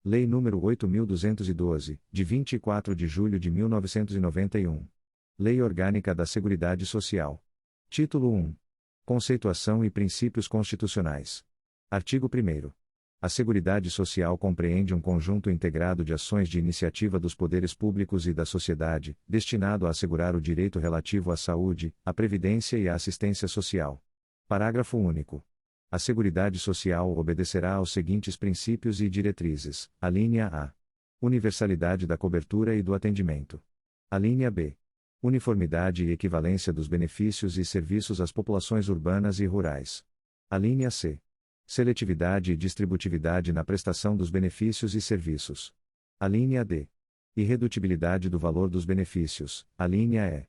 Lei nº 8.212, de 24 de julho de 1991. Lei Orgânica da Seguridade Social. Título 1. Conceituação e princípios constitucionais. Artigo 1º. A Seguridade Social compreende um conjunto integrado de ações de iniciativa dos poderes públicos e da sociedade, destinado a assegurar o direito relativo à saúde, à previdência e à assistência social. Parágrafo único. A Seguridade Social obedecerá aos seguintes princípios e diretrizes: alínea A. Universalidade da cobertura e do atendimento. Alínea B. Uniformidade e equivalência dos benefícios e serviços às populações urbanas e rurais. Alínea C. Seletividade e distributividade na prestação dos benefícios e serviços. Alínea D. Irredutibilidade do valor dos benefícios. Alínea E.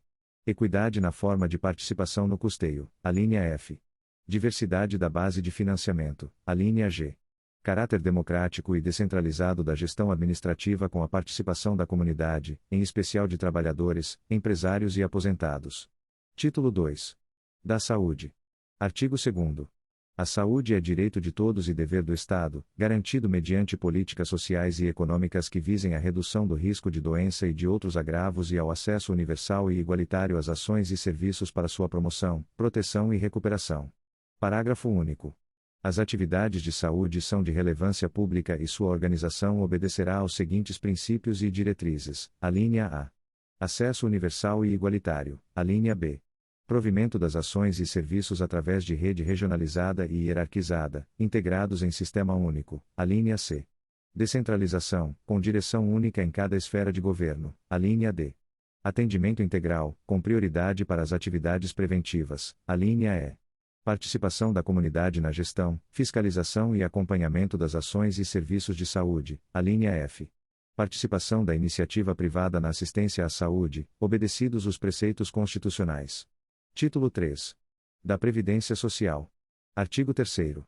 Equidade na forma de participação no custeio. Alínea F. Diversidade da base de financiamento. Alínea G. Caráter democrático e descentralizado da gestão administrativa com a participação da comunidade, em especial de trabalhadores, empresários e aposentados. Título 2. Da saúde. Artigo 2º. A saúde é direito de todos e dever do Estado, garantido mediante políticas sociais e econômicas que visem a redução do risco de doença e de outros agravos e ao acesso universal e igualitário às ações e serviços para sua promoção, proteção e recuperação. Parágrafo único. As atividades de saúde são de relevância pública e sua organização obedecerá aos seguintes princípios e diretrizes: alínea A. Acesso universal e igualitário. Alínea B. Provimento das ações e serviços através de rede regionalizada e hierarquizada, integrados em sistema único. Alínea C. Descentralização, com direção única em cada esfera de governo. Alínea D. Atendimento integral, com prioridade para as atividades preventivas. Alínea E. Participação da comunidade na gestão, fiscalização e acompanhamento das ações e serviços de saúde. Alínea F. Participação da iniciativa privada na assistência à saúde, obedecidos os preceitos constitucionais. Título 3. Da Previdência Social. Artigo 3º.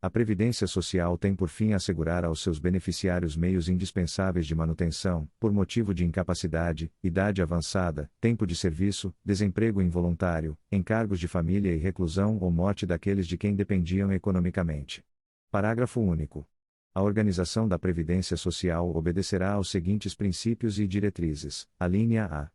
A Previdência Social tem por fim assegurar aos seus beneficiários meios indispensáveis de manutenção, por motivo de incapacidade, idade avançada, tempo de serviço, desemprego involuntário, encargos de família e reclusão ou morte daqueles de quem dependiam economicamente. Parágrafo único. A organização da Previdência Social obedecerá aos seguintes princípios e diretrizes: alínea A.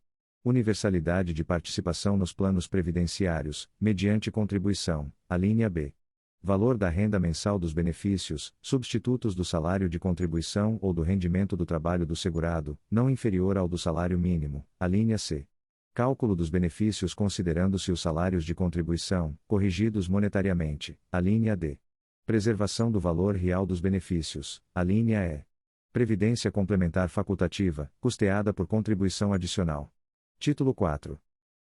Universalidade de participação nos planos previdenciários, mediante contribuição. Alínea B. Valor da renda mensal dos benefícios, substitutos do salário de contribuição ou do rendimento do trabalho do segurado, não inferior ao do salário mínimo. Alínea C. Cálculo dos benefícios considerando-se os salários de contribuição, corrigidos monetariamente. Alínea D. Preservação do valor real dos benefícios. Alínea E. Previdência complementar facultativa, custeada por contribuição adicional. Título 4.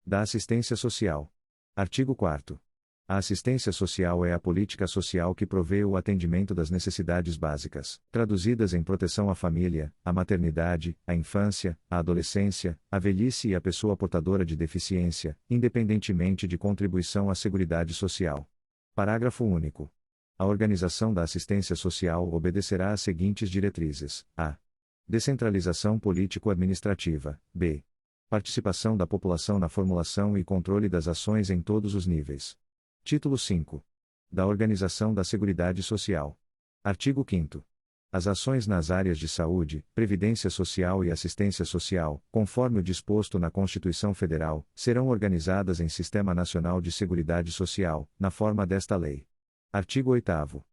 Da Assistência Social. Artigo 4º. A assistência social é a política social que provê o atendimento das necessidades básicas, traduzidas em proteção à família, à maternidade, à infância, à adolescência, à velhice e à pessoa portadora de deficiência, independentemente de contribuição à Seguridade Social. Parágrafo único. A organização da assistência social obedecerá às seguintes diretrizes: a. Descentralização político-administrativa. B. Participação da população na formulação e controle das ações em todos os níveis. Título 5. Da Organização da Seguridade Social. Artigo 5º. As ações nas áreas de saúde, previdência social e assistência social, conforme o disposto na Constituição Federal, serão organizadas em Sistema Nacional de Seguridade Social, na forma desta lei. Artigo 8º.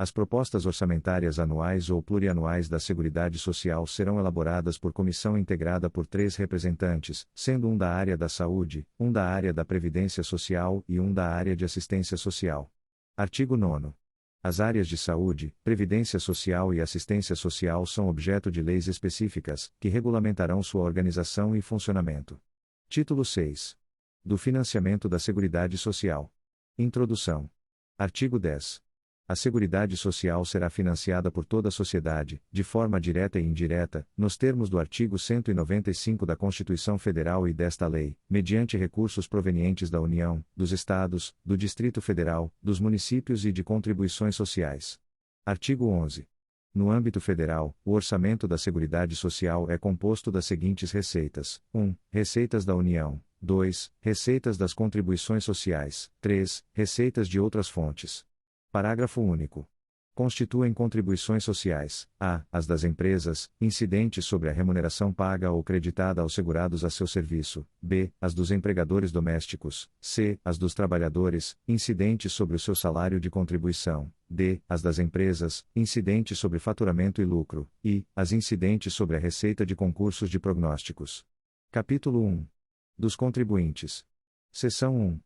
As propostas orçamentárias anuais ou plurianuais da Seguridade Social serão elaboradas por comissão integrada por 3 representantes, sendo um da área da saúde, um da área da previdência social e um da área de assistência social. Artigo 9º. As áreas de saúde, previdência social e assistência social são objeto de leis específicas, que regulamentarão sua organização e funcionamento. Título 6. Do financiamento da Seguridade Social. Introdução. Artigo 10. A Seguridade Social será financiada por toda a sociedade, de forma direta e indireta, nos termos do artigo 195 da Constituição Federal e desta lei, mediante recursos provenientes da União, dos Estados, do Distrito Federal, dos municípios e de contribuições sociais. Artigo 11. No âmbito federal, o orçamento da Seguridade Social é composto das seguintes receitas: 1. Receitas da União. 2. Receitas das contribuições sociais. 3. Receitas de outras fontes. Parágrafo único. constituem contribuições sociais: a. as das empresas, incidentes sobre a remuneração paga ou creditada aos segurados a seu serviço; b. as dos empregadores domésticos; c. as dos trabalhadores, incidentes sobre o seu salário de contribuição; d. as das empresas, incidentes sobre faturamento e lucro; e. as incidentes sobre a receita de concursos de prognósticos. Capítulo 1. Dos contribuintes. Seção 1.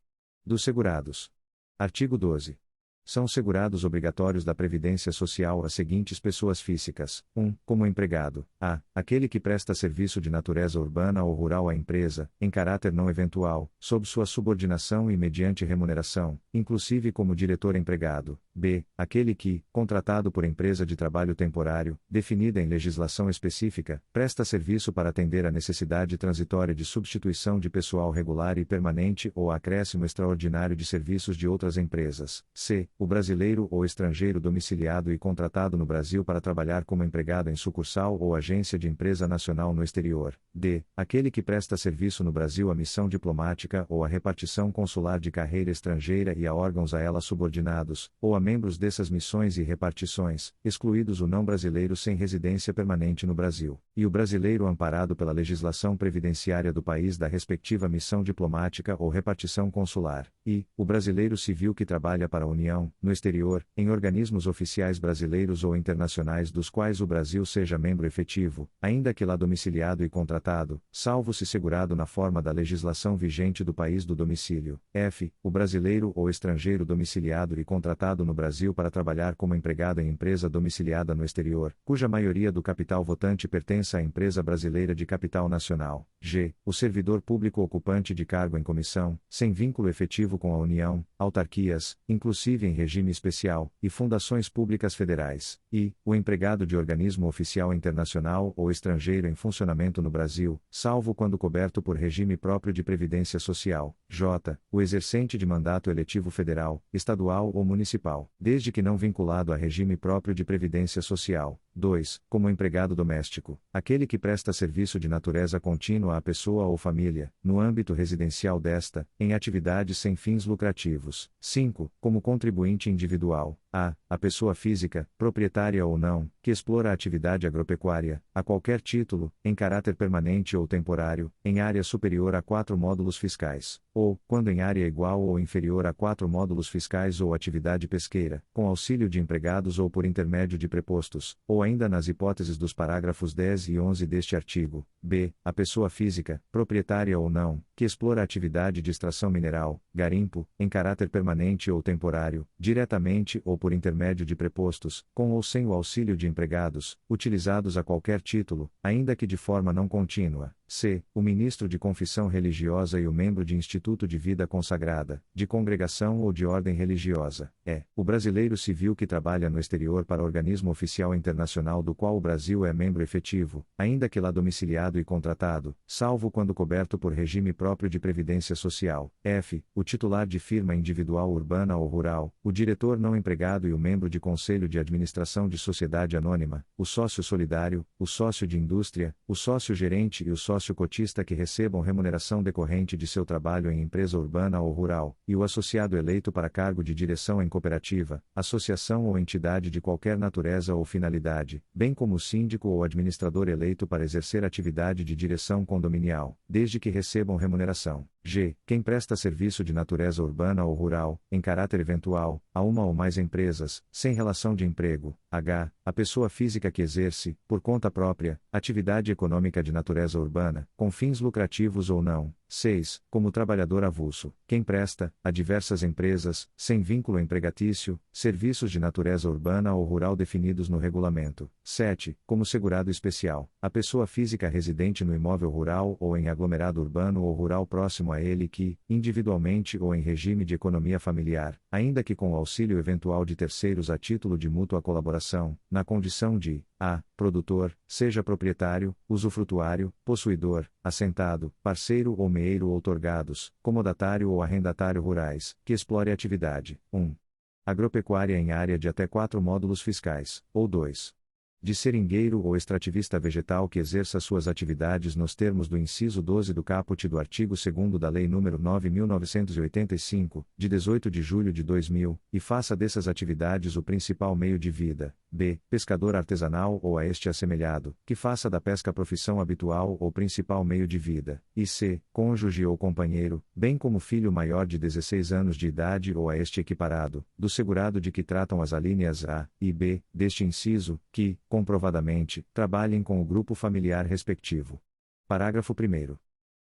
Dos segurados. Artigo 12. São segurados obrigatórios da Previdência Social as seguintes pessoas físicas: 1. Como empregado: a. aquele que presta serviço de natureza urbana ou rural à empresa, em caráter não eventual, sob sua subordinação e mediante remuneração, inclusive como diretor empregado; b. aquele que, contratado por empresa de trabalho temporário, definida em legislação específica, presta serviço para atender a necessidade transitória de substituição de pessoal regular e permanente ou acréscimo extraordinário de serviços de outras empresas; c. o brasileiro ou estrangeiro domiciliado e contratado no Brasil para trabalhar como empregado em sucursal ou agência de empresa nacional no exterior; d. aquele que presta serviço no Brasil à missão diplomática ou à repartição consular de carreira estrangeira e a órgãos a ela subordinados, ou a membros dessas missões e repartições, excluídos o não brasileiro sem residência permanente no Brasil, e o brasileiro amparado pela legislação previdenciária do país da respectiva missão diplomática ou repartição consular, e o brasileiro civil que trabalha para a União, no exterior, em organismos oficiais brasileiros ou internacionais dos quais o Brasil seja membro efetivo, ainda que lá domiciliado e contratado, salvo se segurado na forma da legislação vigente do país do domicílio; f. o brasileiro ou estrangeiro domiciliado e contratado no Brasil para trabalhar como empregado em empresa domiciliada no exterior, cuja maioria do capital votante pertença à empresa brasileira de capital nacional; g. o servidor público ocupante de cargo em comissão, sem vínculo efetivo com a União, autarquias, inclusive em regime especial, e fundações públicas federais; e o empregado de organismo oficial internacional ou estrangeiro em funcionamento no Brasil, salvo quando coberto por regime próprio de previdência social; j. o exercente de mandato eletivo federal, estadual ou municipal, desde que não vinculado a regime próprio de previdência social; 2. como empregado doméstico, aquele que presta serviço de natureza contínua à pessoa ou família, no âmbito residencial desta, em atividades sem fins lucrativos; 5. como contribuinte individual: a pessoa física, proprietária ou não, que explora a atividade agropecuária, a qualquer título, em caráter permanente ou temporário, em área superior a 4 módulos fiscais, ou, quando em área igual ou inferior a 4 módulos fiscais ou atividade pesqueira, com auxílio de empregados ou por intermédio de prepostos, ou ainda nas hipóteses dos parágrafos 10 e 11 deste artigo; b. a pessoa física, proprietária ou não, que explora a atividade de extração mineral, garimpo, em caráter permanente ou temporário, diretamente ou por intermédio de prepostos, com ou sem o auxílio de empregados, utilizados a qualquer título, ainda que de forma não contínua; c. o ministro de confissão religiosa e o membro de instituto de vida consagrada, de congregação ou de ordem religiosa; e. o brasileiro civil que trabalha no exterior para organismo oficial internacional do qual o Brasil é membro efetivo, ainda que lá domiciliado e contratado, salvo quando coberto por regime próprio de previdência social; f. o titular de firma individual urbana ou rural, o diretor não empregado e o membro de conselho de administração de sociedade anônima, o sócio solidário, o sócio de indústria, o sócio gerente e o sócio cotista que recebam remuneração decorrente de seu trabalho em empresa urbana ou rural, e o associado eleito para cargo de direção em cooperativa, associação ou entidade de qualquer natureza ou finalidade, bem como o síndico ou administrador eleito para exercer atividade de direção condominial, desde que recebam remuneração. G. Quem presta serviço de natureza urbana ou rural, em caráter eventual, a uma ou mais empresas, sem relação de emprego. H. A pessoa física que exerce, por conta própria, atividade econômica de natureza urbana, com fins lucrativos ou não. 6. Como trabalhador avulso, quem presta, a diversas empresas, sem vínculo empregatício, serviços de natureza urbana ou rural definidos no regulamento. 7. Como segurado especial, a pessoa física residente no imóvel rural ou em aglomerado urbano ou rural próximo a ele que, individualmente ou em regime de economia familiar, ainda que com o auxílio eventual de terceiros a título de mútua colaboração, na condição de a. produtor, seja proprietário, usufrutuário, possuidor, assentado, parceiro ou meeiro outorgados, comodatário ou arrendatário rurais, que explore a atividade. 1. Agropecuária em área de até 4 módulos fiscais, ou 2. de seringueiro ou extrativista vegetal que exerça suas atividades nos termos do inciso 12 do caput do artigo 2º da Lei nº 9.985, de 18 de julho de 2000, e faça dessas atividades o principal meio de vida; b. pescador artesanal ou a este assemelhado, que faça da pesca profissão habitual ou principal meio de vida; e c. cônjuge ou companheiro, bem como filho maior de 16 anos de idade ou a este equiparado, do segurado de que tratam as alíneas a e b deste inciso, que, comprovadamente, trabalhem com o grupo familiar respectivo. Parágrafo 1º.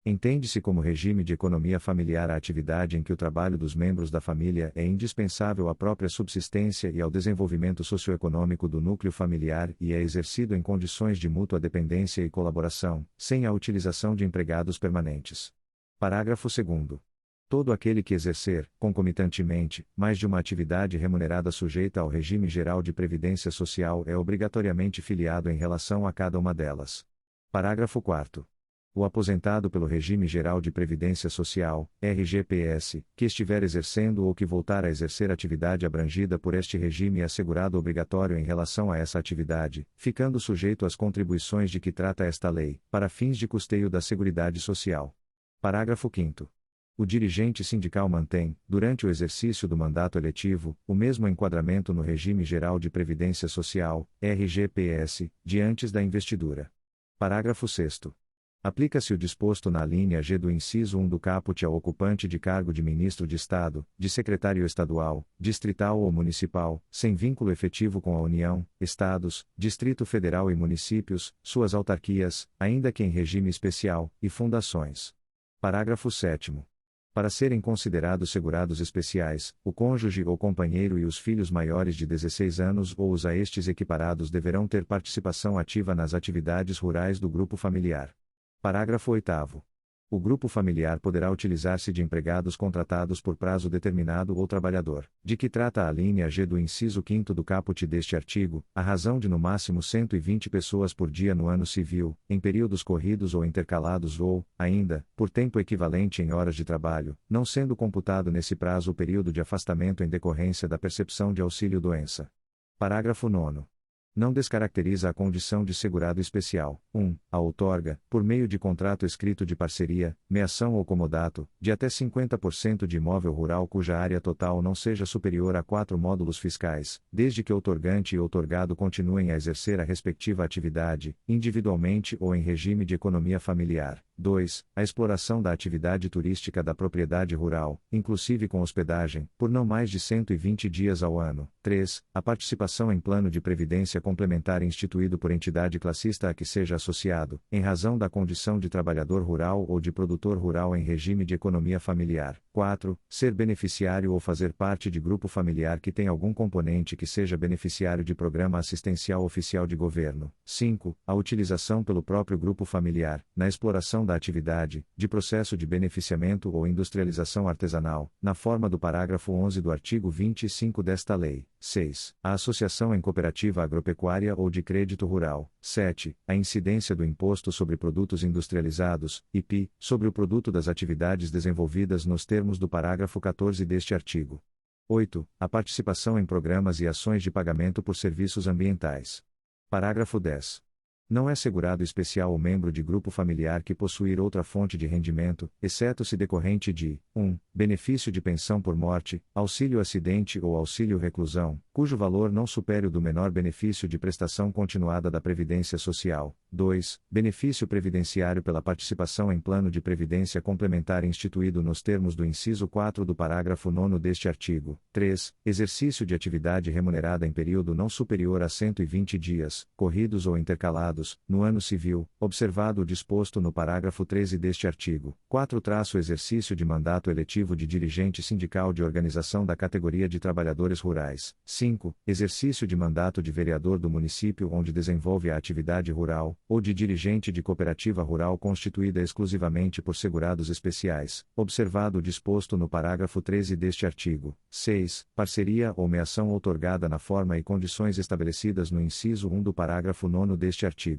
Entende-se como regime de economia familiar a atividade em que o trabalho dos membros da família é indispensável à própria subsistência e ao desenvolvimento socioeconômico do núcleo familiar e é exercido em condições de mútua dependência e colaboração, sem a utilização de empregados permanentes. Parágrafo 2º. Todo aquele que exercer, concomitantemente, mais de uma atividade remunerada sujeita ao regime geral de previdência social é obrigatoriamente filiado em relação a cada uma delas. Parágrafo 4º. O aposentado pelo regime geral de previdência social, RGPS, que estiver exercendo ou que voltar a exercer atividade abrangida por este regime é assegurado obrigatório em relação a essa atividade, ficando sujeito às contribuições de que trata esta lei, para fins de custeio da Seguridade Social. Parágrafo 5º. O dirigente sindical mantém, durante o exercício do mandato eletivo, o mesmo enquadramento no regime geral de previdência social, RGPS, de antes da investidura. Parágrafo 6º. Aplica-se o disposto na alínea G do inciso 1 do caput ao ocupante de cargo de ministro de Estado, de secretário estadual, distrital ou municipal, sem vínculo efetivo com a União, Estados, Distrito Federal e municípios, suas autarquias, ainda que em regime especial, e fundações. Parágrafo 7º. Para serem considerados segurados especiais, o cônjuge ou companheiro e os filhos maiores de 16 anos ou os a estes equiparados deverão ter participação ativa nas atividades rurais do grupo familiar. Parágrafo 8º. O grupo familiar poderá utilizar-se de empregados contratados por prazo determinado ou trabalhador, de que trata a linha G do inciso 5º do caput deste artigo, à razão de no máximo 120 pessoas por dia no ano civil, em períodos corridos ou intercalados ou, ainda, por tempo equivalente em horas de trabalho, não sendo computado nesse prazo o período de afastamento em decorrência da percepção de auxílio-doença. Parágrafo 9º. Não descaracteriza a condição de segurado especial, 1. A outorga, por meio de contrato escrito de parceria, meação ou comodato, de até 50% de imóvel rural cuja área total não seja superior a 4 módulos fiscais, desde que outorgante e outorgado continuem a exercer a respectiva atividade, individualmente ou em regime de economia familiar. 2. A exploração da atividade turística da propriedade rural, inclusive com hospedagem, por não mais de 120 dias ao ano. 3. A participação em plano de previdência complementar instituído por entidade classista a que seja associado, em razão da condição de trabalhador rural ou de produtor rural em regime de economia familiar. 4. Ser beneficiário ou fazer parte de grupo familiar que tem algum componente que seja beneficiário de programa assistencial oficial de governo. 5. A utilização pelo próprio grupo familiar, na exploração da atividade, de processo de beneficiamento ou industrialização artesanal, na forma do parágrafo 11 do artigo 25 desta lei. 6. A associação em cooperativa agropecuária ou de crédito rural. 7. A incidência do Imposto sobre Produtos Industrializados, IPI, sobre o produto das atividades desenvolvidas nos termos do parágrafo 14 deste artigo. 8. A participação em programas e ações de pagamento por serviços ambientais. Parágrafo 10. Não é segurado especial o membro de grupo familiar que possuir outra fonte de rendimento, exceto se decorrente de 1. Benefício de pensão por morte, auxílio acidente ou auxílio reclusão, cujo valor não supere o do menor benefício de prestação continuada da Previdência Social. 2. Benefício previdenciário pela participação em plano de previdência complementar instituído nos termos do inciso 4 do parágrafo 9º deste artigo. 3. Exercício de atividade remunerada em período não superior a 120 dias, corridos ou intercalados, no ano civil, observado o disposto no parágrafo 13 deste artigo. 4. Exercício de mandato eletivo de dirigente sindical de organização da categoria de trabalhadores rurais. 5. Exercício de mandato de vereador do município onde desenvolve a atividade rural, ou de dirigente de cooperativa rural constituída exclusivamente por segurados especiais, observado o disposto no parágrafo 13 deste artigo. 6. Parceria ou meação outorgada na forma e condições estabelecidas no inciso 1 do parágrafo 9º deste artigo.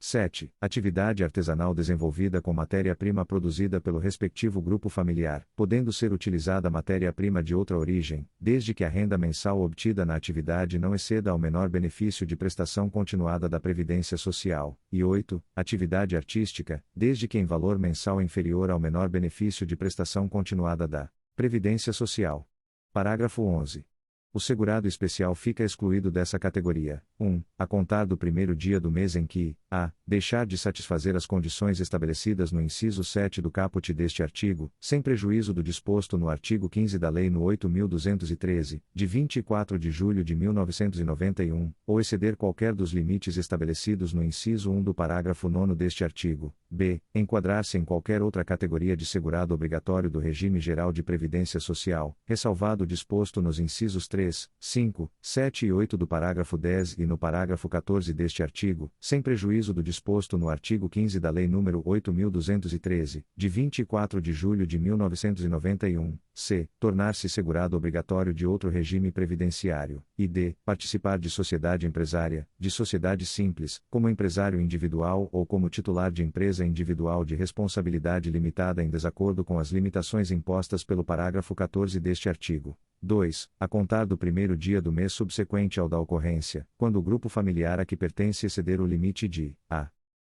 7. Atividade artesanal desenvolvida com matéria-prima produzida pelo respectivo grupo familiar, podendo ser utilizada matéria-prima de outra origem, desde que a renda mensal obtida na atividade não exceda ao menor benefício de prestação continuada da Previdência Social. E 8. Atividade artística, desde que em valor mensal inferior ao menor benefício de prestação continuada da Previdência Social. Parágrafo 11. O segurado especial fica excluído dessa categoria, 1. A contar do primeiro dia do mês em que, a. deixar de satisfazer as condições estabelecidas no inciso 7 do caput deste artigo, sem prejuízo do disposto no artigo 15 da Lei nº 8.213, de 24 de julho de 1991, ou exceder qualquer dos limites estabelecidos no inciso 1 do parágrafo 9º deste artigo, b. enquadrar-se em qualquer outra categoria de segurado obrigatório do regime geral de previdência social, ressalvado o disposto nos incisos 3, 5, 7 e 8 do parágrafo 10 e no parágrafo 14 deste artigo, sem prejuízo do disposto no artigo 15 da Lei nº 8.213, de 24 de julho de 1991, c. tornar-se segurado obrigatório de outro regime previdenciário, e d. participar de sociedade empresária, de sociedade simples, como empresário individual ou como titular de empresa individual de responsabilidade limitada em desacordo com as limitações impostas pelo parágrafo 14 deste artigo. 2. A contar do primeiro dia do mês subsequente ao da ocorrência, quando o grupo familiar a que pertence exceder o limite de a.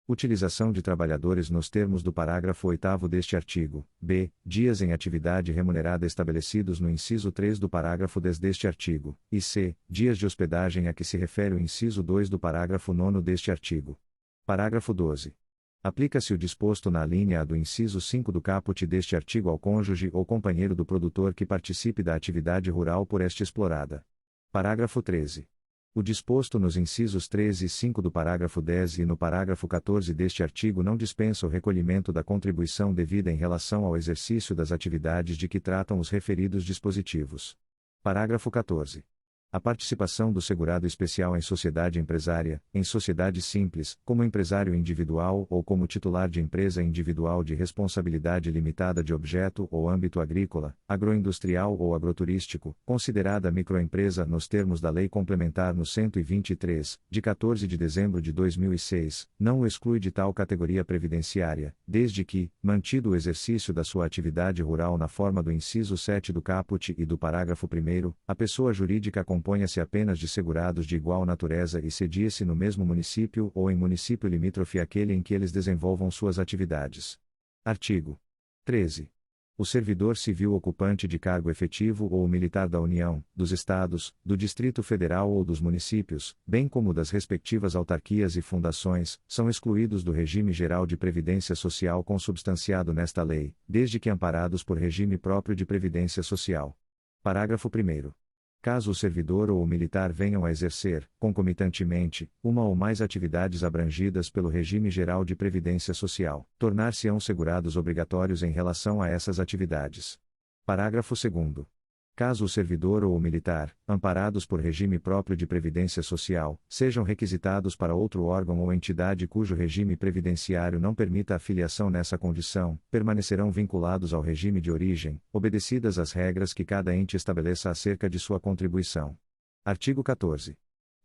utilização de trabalhadores nos termos do parágrafo 8º deste artigo, b. dias em atividade remunerada estabelecidos no inciso 3 do parágrafo 10 deste artigo, e c. dias de hospedagem a que se refere o inciso 2 do parágrafo 9º deste artigo. Parágrafo 12. Aplica-se o disposto na alínea A do inciso 5 do caput deste artigo ao cônjuge ou companheiro do produtor que participe da atividade rural por este explorada. Parágrafo 13. O disposto nos incisos 13 e 5 do parágrafo 10 e no parágrafo 14 deste artigo não dispensa o recolhimento da contribuição devida em relação ao exercício das atividades de que tratam os referidos dispositivos. Parágrafo 14. A participação do segurado especial em sociedade empresária, em sociedade simples, como empresário individual ou como titular de empresa individual de responsabilidade limitada de objeto ou âmbito agrícola, agroindustrial ou agroturístico, considerada microempresa nos termos da Lei Complementar no 123, de 14 de dezembro de 2006, não o exclui de tal categoria previdenciária, desde que, mantido o exercício da sua atividade rural na forma do inciso 7 do caput e do parágrafo 1º, a pessoa jurídica componha-se apenas de segurados de igual natureza e sedie-se no mesmo município ou em município limítrofe àquele em que eles desenvolvam suas atividades. Artigo 13. O servidor civil ocupante de cargo efetivo ou militar da União, dos Estados, do Distrito Federal ou dos municípios, bem como das respectivas autarquias e fundações, são excluídos do regime geral de previdência social consubstanciado nesta lei, desde que amparados por regime próprio de previdência social. Parágrafo 1º. Caso o servidor ou o militar venham a exercer, concomitantemente, uma ou mais atividades abrangidas pelo regime geral de previdência social, tornar-se-ão segurados obrigatórios em relação a essas atividades. Parágrafo 2º. Caso o servidor ou o militar, amparados por regime próprio de previdência social, sejam requisitados para outro órgão ou entidade cujo regime previdenciário não permita a filiação nessa condição, permanecerão vinculados ao regime de origem, obedecidas as regras que cada ente estabeleça acerca de sua contribuição. Artigo 14.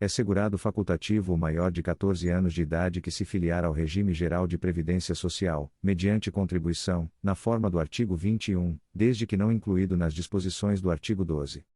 É segurado facultativo o maior de 14 anos de idade que se filiar ao regime geral de previdência social, mediante contribuição, na forma do artigo 21, desde que não incluído nas disposições do artigo 12.